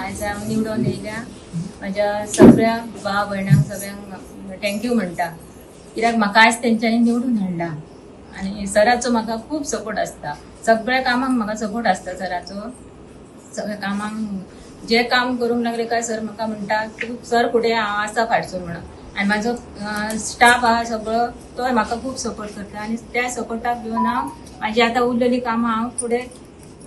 आज हांव निवडून येयल्या माझ्या सगळ्या भाव भयणांक सगळ्यांक थँक्यू म्हणटा, कित्याक म्हाका आज तेंच्यांनी निवडून हाडला आणि सराचो म्हाका खूप सपोर्ट असता, सगळ्या कामाक म्हाका सपोर्ट असता सराचो। सगळ्या कामाक जे काम करूंक लागले काय सर म्हाका म्हणटा तूं सर फुडें हांव आसा फाटसून म्हणून, आणि म्हाजो स्टाफ आहा सगळो तो म्हाका खूप सपोर्ट करता आणि त्या सपोर्टाक घेवन हांव म्हाजी आतां उरलेली कामां हांव फुडें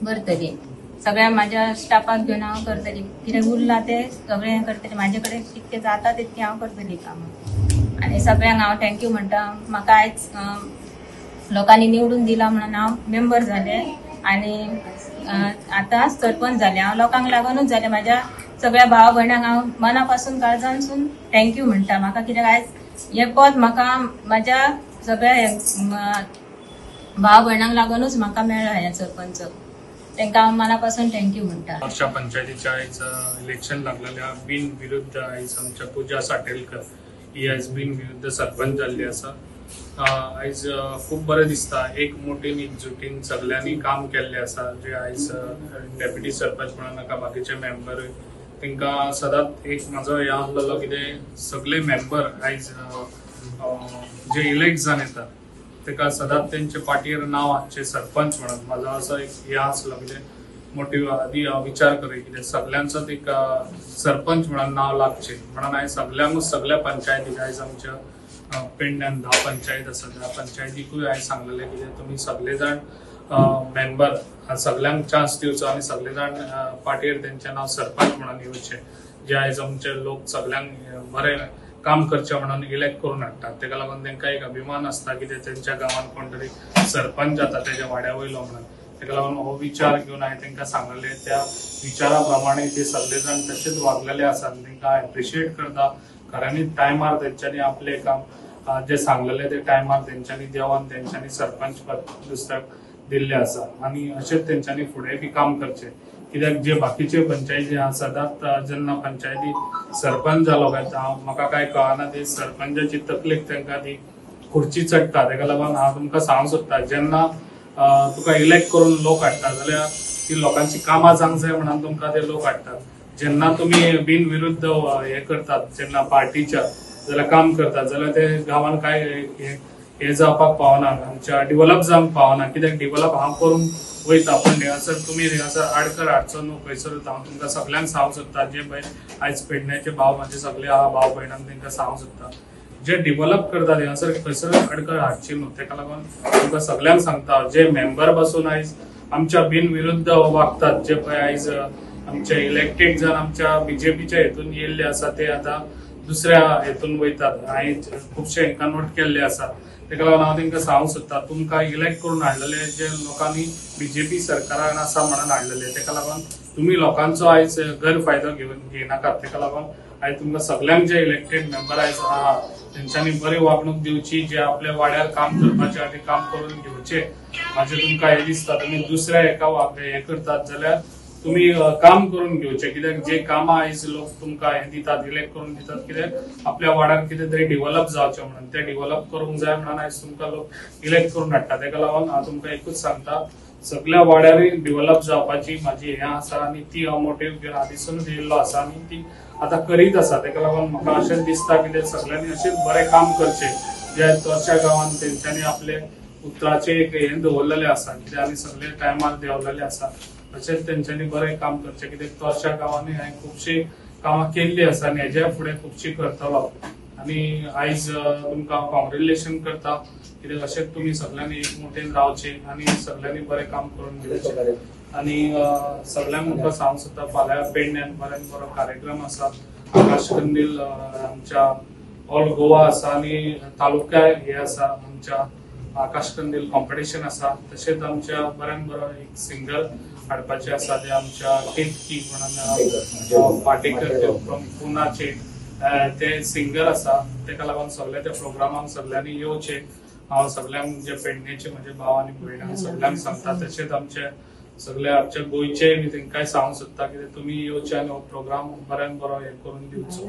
करतली, सगळ्या म्हाज्या स्टाफाक घेवन हांव करतली, कितें उरला ते सगळें करतली, म्हाजे कडेन कितकें जाता तितकें हांव करतली कामां। आणि सगळ्यांक हांव थँक्यू म्हणटा। म्हाका आयज लोकांनी निवडून दिला म्हणून हांव मेंबर जाले आणि आतां सरपंच जाले। हांव लोकांक लागूनच जाले, म्हाज्या सगळ्या भाव भयणांक हांव मनापासून काळजानसून थँक्यू म्हणटा। म्हाका कित्याक आयज हे पद म्हाका म्हाज्या सगळ्या भाव भयणांक लागूनच म्हाका मेळ्ळा हे सरपंच, तांकां हांव मनापासून थँक्यू म्हणटा। वर्षा पंचायतीच्या आयज इलेक्शन लागलेल्या बिनविरुद्ध आयज आमच्या पूजा साटेलकर ही आयज बिनविरुद्ध सरपंच जाल्ली आसा। आयज खूप बरें दिसता, एक मोठीन एकजुटीन सगळ्यांनी काम केल्लें आसा। जे आयज डेप्युटी सरपंच म्हणून नाका बाकीचे मेंबर तांकां सदांच एक म्हाजो हें आसलेलो कितें सगळे मेंबर आयज जे इलेक्ट जावन येतात ताका सदांच तेंचे पाटयेर नांव हाडचें सरपंच म्हणून म्हाजो असो एक हें आसलो, कितें मोठी आदी विचार करूं कितें सगळ्यांचोच एक सरपंच म्हणून नांव लागचें म्हणून हांवें सगळ्यांकूच सगळ्या पंचायतीक आयज आमच्या पेडण्यान 10 पंचायत आसा त्या पंचायतीकूय हांवें सांगलेलें कितें तुमी सगळे जाण मेंबर सगळ्यांक चान्स दिवचो आनी सगळे जाण पाटयेर तेंचें नांव सरपंच म्हणून येवचें, जे आयज आमचे लोक सगळ्यांक बरें काम करचें म्हणून इलेक्ट करून हाडटात। ताका लागून तांकां एक अभिमान आसता कितें तेंच्या गांवांत कोण तरी सरपंच जाता तेज्या वाड्या वयलो म्हणून। ताका लागून हो विचार घेवन हांवें तांकां सांगलें, त्या विचारा प्रमाणे ते सगळे जाण तशेंच वागलेले आसात। तांकां एप्रिशिएट करता, खऱ्यांनीच टायमार तेंच्यांनी आपलें काम जे सांगलेलें ते टायमार तेंच्यांनी देवान तेंच्यांनी सरपंच पद दुसऱ्याक दिल्लें आसा आनी अशेंच तेंच्यांनी फुडें बी काम करचें। कित्याक जे बाकीचे पंचायती आहा सदांच जेन्ना पंचायती सरपंच जालो काय म्हाका काय कळना ते सरपंचाची तकलेक तांकां ती खुर्ची चडटा। ताका लागून हांव तुमकां सांगूंक सोदतां, जेन्ना तुका इलेक्ट करून लोक हाडटा जाल्यार ती लोकांची कामां जावंक जाय म्हणून तुमकां ते लोक हाडटात। जेन्ना तुमी बिनविरुद्ध हे करतात जेन्ना पार्टीच्या जाल्यार काम करतात जाल्यार ते गांवांत काय हे जावपाक पावना, आमच्या डेव्हलप जावंक पावना। कित्याक डेव्हलप हांव करून वयता पण थंयसर तुमी थंयसर आडकर हाडचो न्हू खंयसरूच। हांव तुमकां सगळ्यांक सांगूंक सोदता, जे पळय आयज पेडण्याचे भाव म्हाजे सगळे आहा भाव भयणांक तांकां सांगूंक सोदता, जे डेव्हलप करता थंयसर खंयसरूच आडकर हाडची न्हू। ताका लागून तुमकां सगळ्यांक सांगता, जे मेंबर बसून आयज आमच्या बिनविरुद्ध वागतात, जे पळय आयज आमचे इलेक्टेड जावन आमच्या बीजेपीच्या हेतून येयल्ले आसा ते आतां दुसऱ्या हेतून वयतात। हांवें खुबशे हांकां नोट केल्ले आसा। ताका लागून हांव तांकां सांगूंक सोदता, तुमकां इलेक्ट करून हाडलेले जे लोकांनी बीजेपी सरकारान आसा म्हणून हाडलेले, ताका लागून तुमी लोकांचो आयज गैरफायदो घेयनाकात। ताका लागून हांवें तुमकां सगळ्यांक जे इलेक्टेड मेंबर आयज आहा तेंच्यांनी बरी वागणूक दिवची, जे आपल्या वाड्यार काम करपाचे आनी काम करून घेवचे। म्हाजे तुमकां हे दिसता, तुमी दुसऱ्या एका हे करतात जाल्यार तुमी काम करून घेवचे, कित्याक जे कामां आयज लोक तुमकां हे दितात इलेक्ट करून दितात कित्याक आपल्या वाड्यार कितें तरी डेव्हलप जावचें म्हणून, ते डेव्हलप करूंक जाय म्हणून आयज तुमकां लोक इलेक्ट करून हाडटा। ताका लागून हांव तुमकां एकूच सांगता, सगळ्या वाड्यारय डेव्हलप जावपाची म्हाजी हें आसा आनी ती हांव मोटीव घेवन आदीसूनच येयल्लो आसा आनी ती आतां करीत आसा। ताका लागून म्हाका अशेंच दिसता की सगळ्यांनी अशेंच बरें काम करचें, जे तोरच्या गांवांत तेंच्यांनी आपले उतराचे एक हें दवरलेलें आसा, कित्याक आमी सगळे टायमार देंवलेले आसा। तशेंच तेंच्यांनी बरें काम करचें, कित्याक तोरच्या गांवांनी हांवें खुबशीं कामां केल्लीं आसा आनी हेज्या फुडें खुबशीं करतलो। आनी आयज तुमकां कॉंग्रेच्युलेशन करता, कित्याक अशेंच तुमी सगळ्यांनी एकमुठेन रावचें आनी सगळ्यांनी बरें काम करून घेवचें। आनी सगळ्यांक म्हाका सांगूंक सोदता, फाल्यां पेडण्यान बऱ्यान बरो कार्यक्रम आसा, आकाश कंदील आमच्या ऑल गोवा आसा आनी तालुक्या हे आसा आमच्या आकाश कंदील कॉम्पिटिशन आसा। तशेंच आमच्या बऱ्यान बरो एक सिंगर हाडपाचे आसा, जे आमच्या केतकी म्हणून पाटेकर फ्रॉम पुनाचे ते सिंगर आसा। ताका लागून सगळे त्या प्रोग्रामाक सगळ्यांनी येवचें। हांव सगळ्यांक जे पेडण्याचे म्हजे भाव आनी भयणांक सगळ्यांक सांगता, तशेंच आमचे सगळे आमच्या गोंयचे बी तांकांय सांगूंक सोदता, कित्याक तुमी येवचे आनी हो प्रोग्राम बऱ्यान बरो हे करून दिवचो।